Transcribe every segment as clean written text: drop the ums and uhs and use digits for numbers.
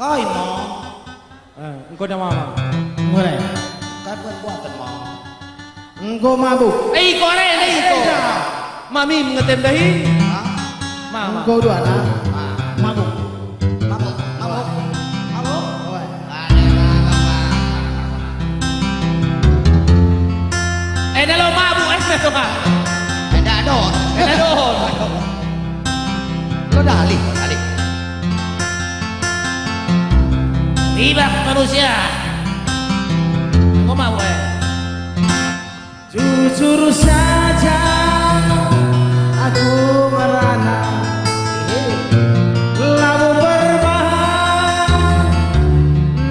Kai mo. Engkau dah mama. Mulai. Kai buatan mo. Engkau mabuk. Kau ada iko. Mami mengetem dahi. Mama. Engkau dua lah. Mabuk. Mabuk. Mabuk. Mabuk. Dah lo mabuk tu kan. Dah don. Dah don. Lo dah alik. Alik. Tiba manusia. Kau mau Jujur saja aku merana lalu berbahaya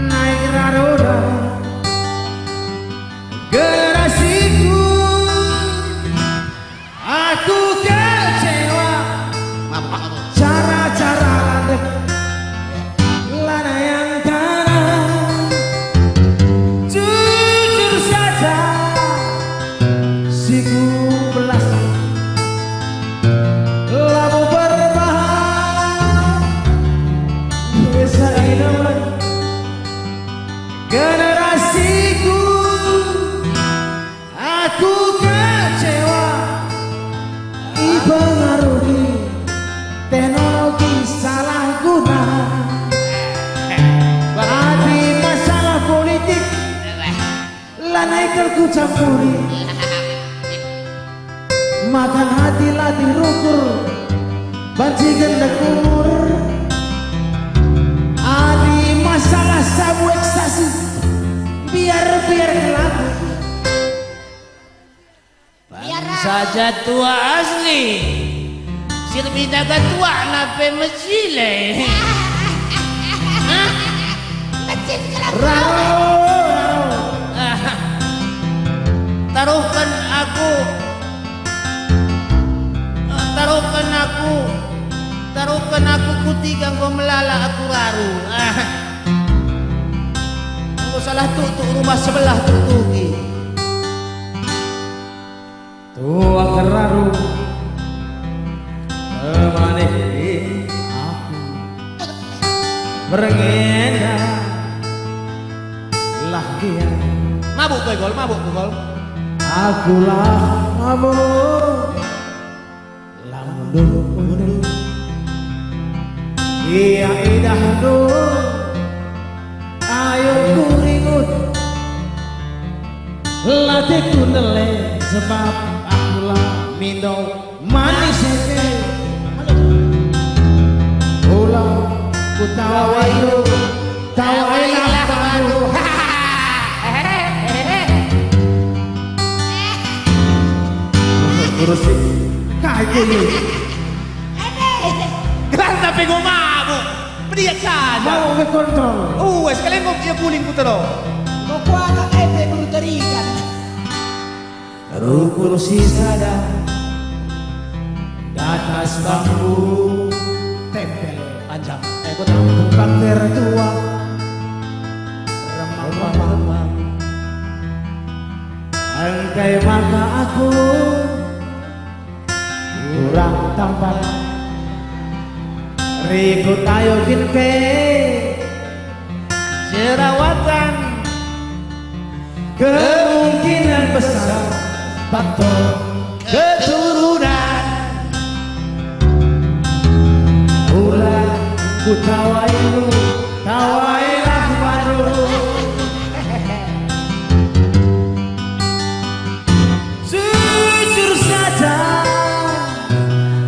naik roda generasiku aku kecewa cara-cara lana yang kanan jujur saja siku belas lalu berbahaya bisa idaman generasiku aku kecewa dipengaruhi teknologi salah guna di masalah politik lanai ku campuri makan hati latih rukur banci gendak umur adi masalah sabu ekstasi biar kelaku saja tua asli. Sirbina ka tua nape mesile. raro Taruhkan aku. Taruhkan aku kutigang kau melala aku raru. Kau salah tutup rumah sebelah tutuki. tua keraru temani aku berengena lah dia Mabuk tuh gol. akulah kamu lamun iya indah ayo kuringut latihku nele sebab akulah mindo manis eke ulang ku tawayu tawailah baru urusin kaya ini Kelas tapi gue mabuk. Beriak saja. mau ke kontrol Sekalian kau dia kuling putero. kau kuat kudu terikan rukur sisada di atas bambu tempel Panjang. kau tampung tertua remang-remang angkai maka aku kurang tampan ribut ayo kinpe Jerawatan. kemungkinan besar faktor keturunan ulah ku tawailah baru jujur saja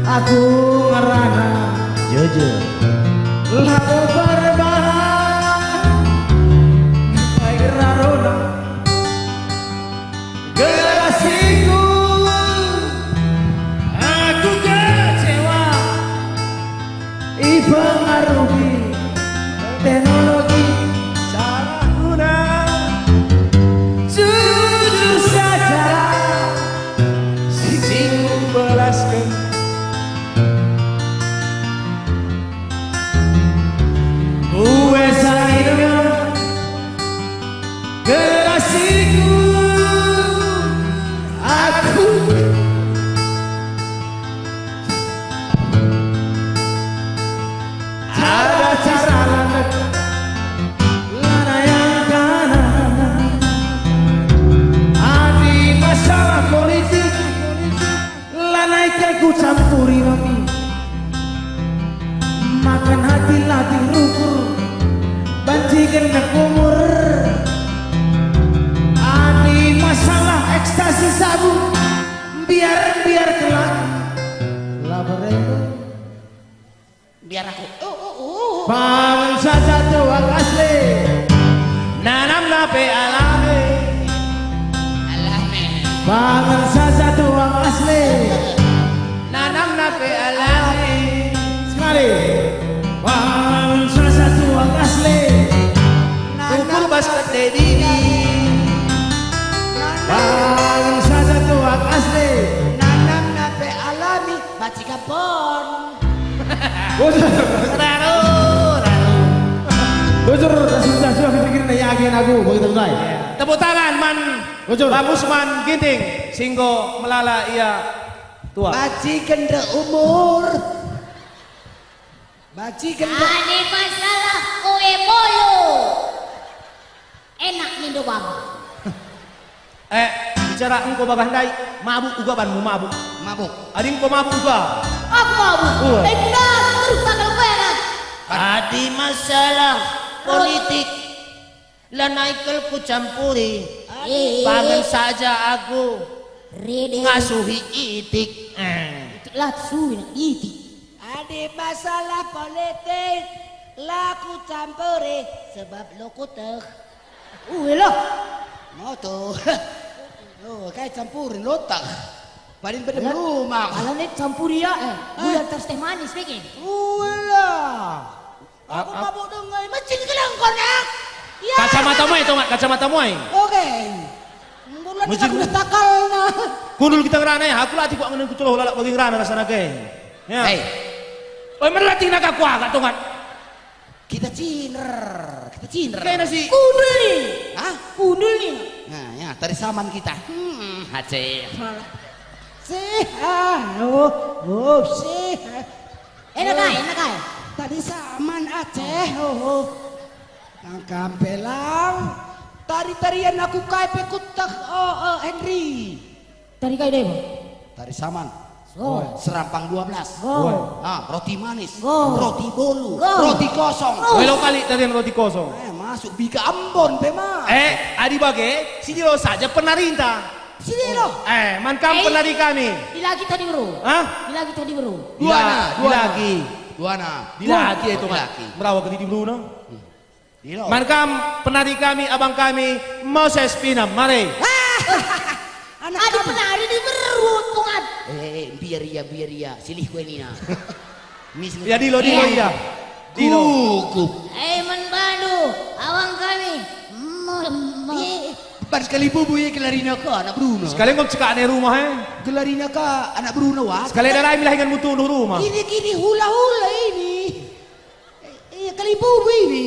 aku ngerana Jujur. lalu berbahaya naik roda generasiku aku kecewa dipengaruhi teknologi salah guna jujur saja siku belaskan gue sayang generasiku aku ada cara lanjut ku campuri mami, makan hati latih rukur, banjikan nak umur. Ani masalah ekstasi sabu, biar kelak labarego. Biar aku. Bangun saja tuang asli, Nanam nape alame. Alame. bangun saja tuang asli. Nanam nape alame. Sekali, bangun saja tuang asli. Ukur basket dedini. Bangun saja tuang asli. Nanam nape alami. Baci kapon. Raro. Bocor, sudah pikirin ya agen aku begitu mulai. Tepuk tangan man. Bocor. Bang Usman Ginting. Singgo melala ia tua. Baci kende umur. Baci kende. Ada masalah kue bolu. Enak nih doang. Bicara engkau bagandai, mabuk juga banmu mabuk. Mabuk. Adi engkau mabuk juga. Aku mau. Benar terus bakal berat. Adi masalah politik Lanaikel ku campuri Pangan saja aku Rede. ngasuhi itik Lah suwi iti. Ada masalah politik. Laku campuri. Sebab lo kutek. Loh. Mau tuh. Oh, kayak campurin lotak. Paling bener rumah. Kalau nih campuri ya bulan terus teh manis bikin. Ulah. Aku mabuk dengan macam kelangkon nak. Ya. Kacamata muai itu mak, kacamata muai. Oke. Bulan Macam- aku takal na. Kundul kita ngerana ya, aku latih kok ngenen kutuloh lalak bagi ngerana rasana ke. Ya. Hei, Oi melatih nak aku agak tongat. kita ciner. Kita ciner. Kayak nasi. Kundul nih. Hah? Kundul nih. Nah, ya, tadi saman kita. Haceh. Sehat. Oh, sehat. Enak ay. Tadi saman Aceh. Oh. Nangkam pelang. Tari-tarian aku kai pekutak. Oh, Henry. Tadi kayak deh. Tari saman. Oh. Serampang 12. Oh. Roti manis, Oh. roti bolu, Oh. roti kosong. Welo kali tadi roti kosong. Masuk bika Ambon, Bema. Adi bage, si Dilo saja penarinta. Sini loh. Man kamu penari kami. Bila kita di bro. Hah? Bila kita di bro. Di lagi. Duana. Di lagi itu Di mak. lagi. Merawat ke di Bruno. Dilo. Man kam penari kami, abang kami, Moses Pinam, mari. Anak Ada kamu. penari di berut kungat. Biar ya, silih kue Nina. Ya Dilo iya. Dilo. Gugup. Menbandu awang kami. Pas sekali bubu ya gelarina ke anak Bruno. Sekalian kau cekak ane rumah Gelarina ke anak Bruno wah. Sekalian darah milahingan mutu nu rumah. Gini hula-hula ini. Kali bubu ini.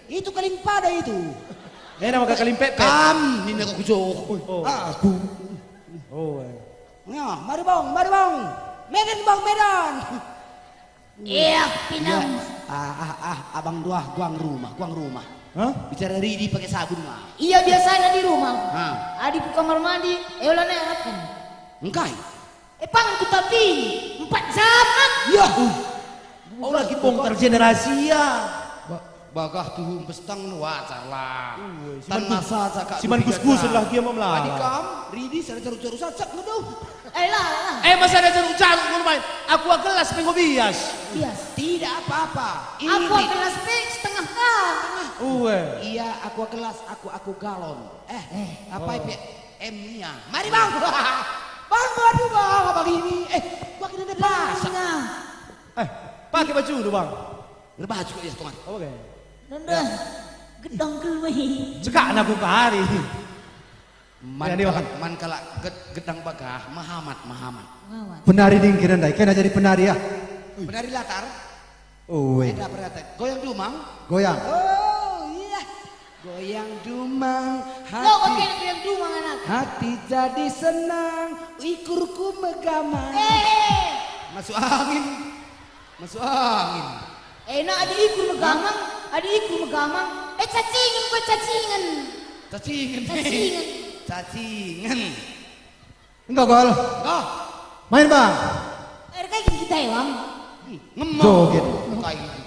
Itu kali pada itu. Nama kakalim pepe. Kami ini aku kucuk. Oh. Aku. Oh. Ya, mari bang. Medan bang, Medan. Iya, pinam. Abang dua guang rumah. Hah? Bicara Ridi pakai sabun mah. Iya biasanya di rumah. Hah. Adik kamar mandi. Ulane akan. Engkai. Pangan ku tapi 4 jam. Ya. Oh lagi bongkar generasi ya. Bagah tuh pestang wajar lah. Tan masa cakap. Siman gus-gus lah dia mau melah. Adikam, Ridi saya caru-caru sasak ngedo. Lah. Masa ada jaruk-jaruk ngono main. Aku gelas minggu bias. Bias. Tidak apa-apa. Ini Aku Rid. kelas pik setengah kan. Iya, aku kelas, aku galon. Apa itu? M-nya. Mari bang. Bang, aduh bang, apa ini? Bang ini ada pasak. Pakai baju dulu bang. Berbaju kok ya teman. Oke. Nanda. Gedang keluih. Cekak aku ke hari. Man Ya, dia kala gedang bagah, Mahamat. Penari dingkiran dai, kena jadi penari ya. Penari latar. Oh, Beda perhatian. Goyang dumang. goyang. Oh iya. Goyang dumang. Lo oke yang dua anak. Hati jadi senang. Ikurku megamang. Masuk angin. Enak adik iku megamang. Cacingan. Cacingan. Enggak gol. Oh, Main bang. Taiwan. Ngemong. Joget. Kayak